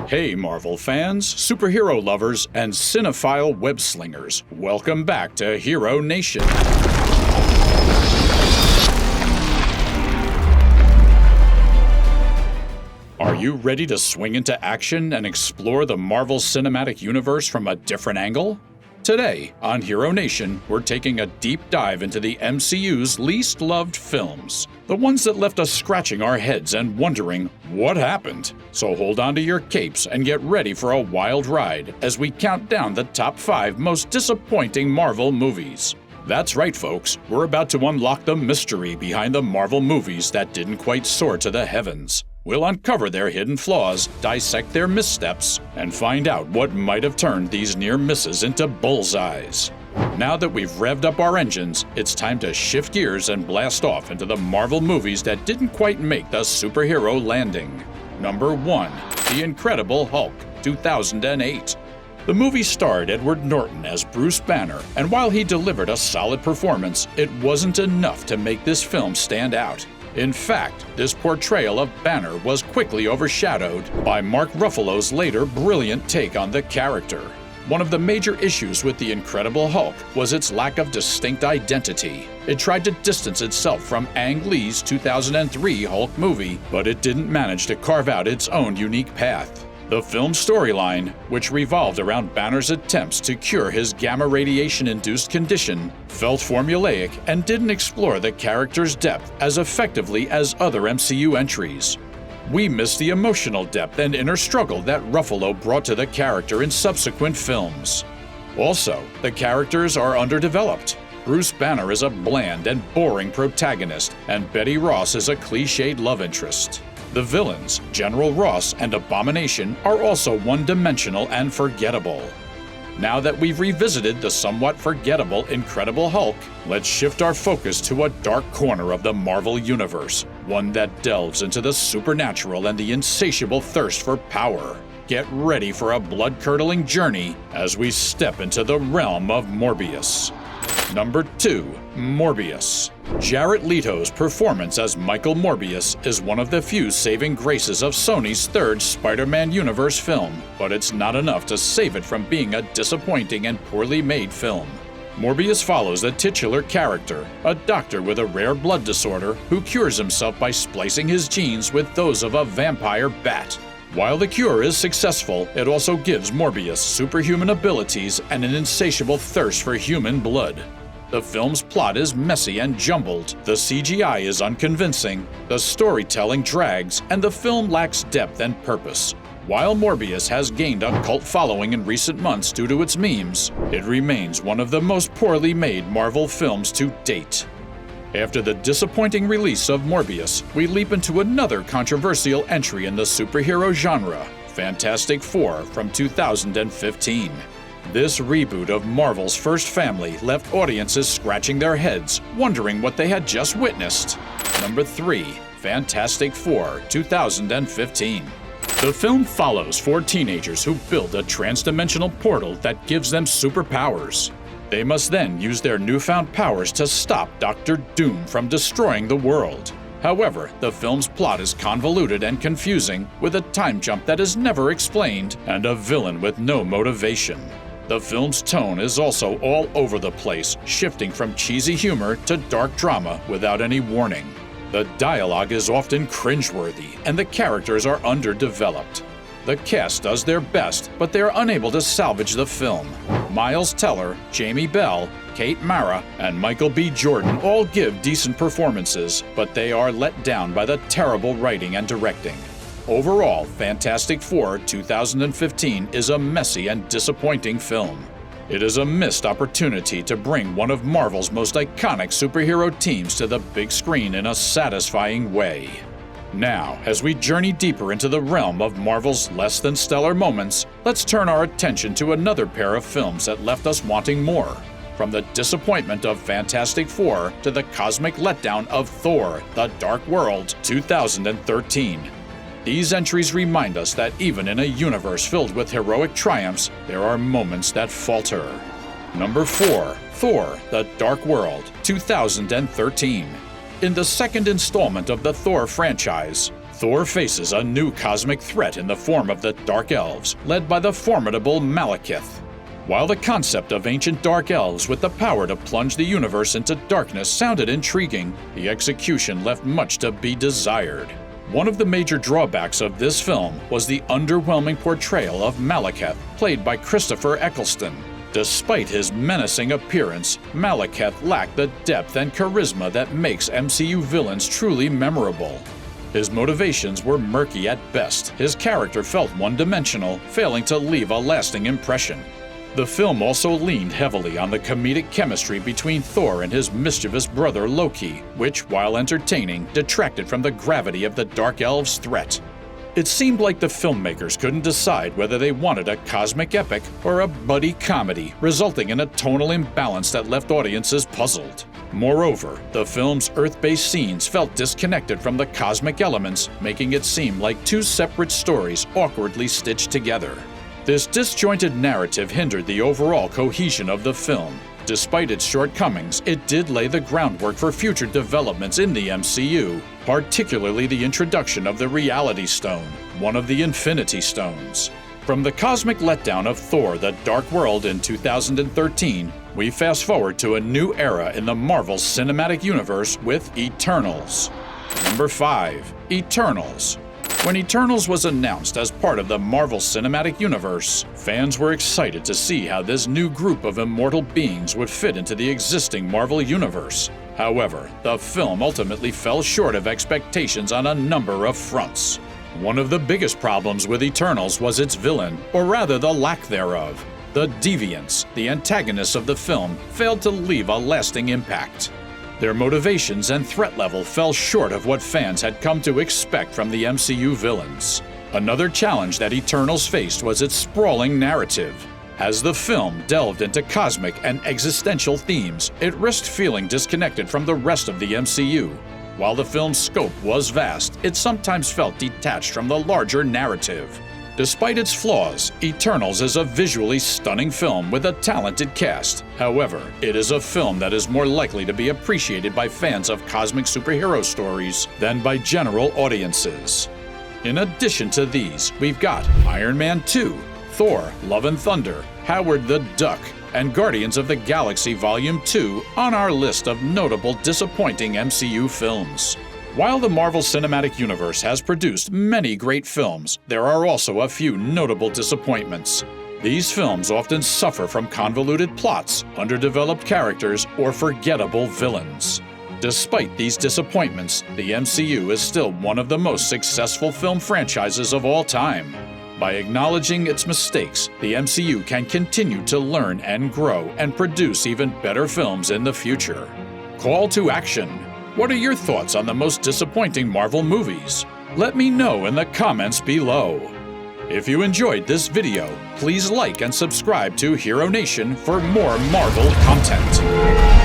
Hey Marvel fans, superhero lovers, and cinephile web-slingers, welcome back to Hero Nation. Are you ready to swing into action and explore the Marvel Cinematic Universe from a different angle? Today, on Hero Nation, we're taking a deep dive into the MCU's least loved films. The ones that left us scratching our heads and wondering, what happened? So hold on to your capes and get ready for a wild ride as we count down the top 5 most disappointing Marvel movies. That's right, folks, we're about to unlock the mystery behind the Marvel movies that didn't quite soar to the heavens. We'll uncover their hidden flaws, dissect their missteps, and find out what might have turned these near misses into bullseyes. Now that we've revved up our engines, it's time to shift gears and blast off into the Marvel movies that didn't quite make the superhero landing. Number 1. The Incredible Hulk, 2008. The movie starred Edward Norton as Bruce Banner, and while he delivered a solid performance, it wasn't enough to make this film stand out. In fact, this portrayal of Banner was quickly overshadowed by Mark Ruffalo's later brilliant take on the character. One of the major issues with The Incredible Hulk was its lack of distinct identity. It tried to distance itself from Ang Lee's 2003 Hulk movie, but it didn't manage to carve out its own unique path. The film's storyline, which revolved around Banner's attempts to cure his gamma radiation-induced condition, felt formulaic and didn't explore the character's depth as effectively as other MCU entries. We missed the emotional depth and inner struggle that Ruffalo brought to the character in subsequent films. Also, the characters are underdeveloped. Bruce Banner is a bland and boring protagonist, and Betty Ross is a cliched love interest. The villains, General Ross and Abomination, are also one-dimensional and forgettable. Now that we've revisited the somewhat forgettable Incredible Hulk, let's shift our focus to a dark corner of the Marvel Universe, one that delves into the supernatural and the insatiable thirst for power. Get ready for a blood-curdling journey as we step into the realm of Morbius. Number 2. Morbius. Jared Leto's performance as Michael Morbius is one of the few saving graces of Sony's third Spider-Man universe film, but it's not enough to save it from being a disappointing and poorly made film. Morbius follows the titular character, a doctor with a rare blood disorder who cures himself by splicing his genes with those of a vampire bat. While the cure is successful, it also gives Morbius superhuman abilities and an insatiable thirst for human blood. The film's plot is messy and jumbled, the CGI is unconvincing, the storytelling drags, and the film lacks depth and purpose. While Morbius has gained a cult following in recent months due to its memes, it remains one of the most poorly made Marvel films to date. After the disappointing release of Morbius, we leap into another controversial entry in the superhero genre, Fantastic Four from 2015. This reboot of Marvel's first family left audiences scratching their heads, wondering what they had just witnessed. Number 3. Fantastic Four, 2015. The film follows 4 teenagers who build a trans-dimensional portal that gives them superpowers. They must then use their newfound powers to stop Dr. Doom from destroying the world. However, the film's plot is convoluted and confusing, with a time jump that is never explained and a villain with no motivation. The film's tone is also all over the place, shifting from cheesy humor to dark drama without any warning. The dialogue is often cringeworthy, and the characters are underdeveloped. The cast does their best, but they are unable to salvage the film. Miles Teller, Jamie Bell, Kate Mara, and Michael B. Jordan all give decent performances, but they are let down by the terrible writing and directing. Overall, Fantastic Four 2015 is a messy and disappointing film. It is a missed opportunity to bring one of Marvel's most iconic superhero teams to the big screen in a satisfying way. Now, as we journey deeper into the realm of Marvel's less than stellar moments, let's turn our attention to another pair of films that left us wanting more. From the disappointment of Fantastic Four to the cosmic letdown of Thor: The Dark World, 2013. These entries remind us that even in a universe filled with heroic triumphs, there are moments that falter. Number 4. Thor: The Dark World, 2013. In the second installment of the Thor franchise, Thor faces a new cosmic threat in the form of the Dark Elves, led by the formidable Malekith. While the concept of ancient Dark Elves with the power to plunge the universe into darkness sounded intriguing, the execution left much to be desired. One of the major drawbacks of this film was the underwhelming portrayal of Malekith, played by Christopher Eccleston. Despite his menacing appearance, Malekith lacked the depth and charisma that makes MCU villains truly memorable. His motivations were murky at best. His character felt one-dimensional, failing to leave a lasting impression. The film also leaned heavily on the comedic chemistry between Thor and his mischievous brother Loki, which, while entertaining, detracted from the gravity of the Dark Elves' threat. It seemed like the filmmakers couldn't decide whether they wanted a cosmic epic or a buddy comedy, resulting in a tonal imbalance that left audiences puzzled. Moreover, the film's Earth-based scenes felt disconnected from the cosmic elements, making it seem like two separate stories awkwardly stitched together. This disjointed narrative hindered the overall cohesion of the film. Despite its shortcomings, it did lay the groundwork for future developments in the MCU, particularly the introduction of the Reality Stone, one of the Infinity Stones. From the cosmic letdown of Thor: The Dark World in 2013, we fast forward to a new era in the Marvel Cinematic Universe with Eternals. Number 5. Eternals. When Eternals was announced as part of the Marvel Cinematic Universe, fans were excited to see how this new group of immortal beings would fit into the existing Marvel Universe. However, the film ultimately fell short of expectations on a number of fronts. One of the biggest problems with Eternals was its villain, or rather the lack thereof. The Deviants, the antagonists of the film, failed to leave a lasting impact. Their motivations and threat level fell short of what fans had come to expect from the MCU villains. Another challenge that Eternals faced was its sprawling narrative. As the film delved into cosmic and existential themes, it risked feeling disconnected from the rest of the MCU. While the film's scope was vast, it sometimes felt detached from the larger narrative. Despite its flaws, Eternals is a visually stunning film with a talented cast. However, it is a film that is more likely to be appreciated by fans of cosmic superhero stories than by general audiences. In addition to these, we've got Iron Man 2, Thor: Love and Thunder, Howard the Duck, and Guardians of the Galaxy Volume 2 on our list of notable disappointing MCU films. While the Marvel Cinematic Universe has produced many great films, there are also a few notable disappointments. These films often suffer from convoluted plots, underdeveloped characters, or forgettable villains. Despite these disappointments, the MCU is still one of the most successful film franchises of all time. By acknowledging its mistakes, the MCU can continue to learn and grow and produce even better films in the future. Call to action. What are your thoughts on the most disappointing Marvel movies? Let me know in the comments below. If you enjoyed this video, please like and subscribe to Hero Nation for more Marvel content.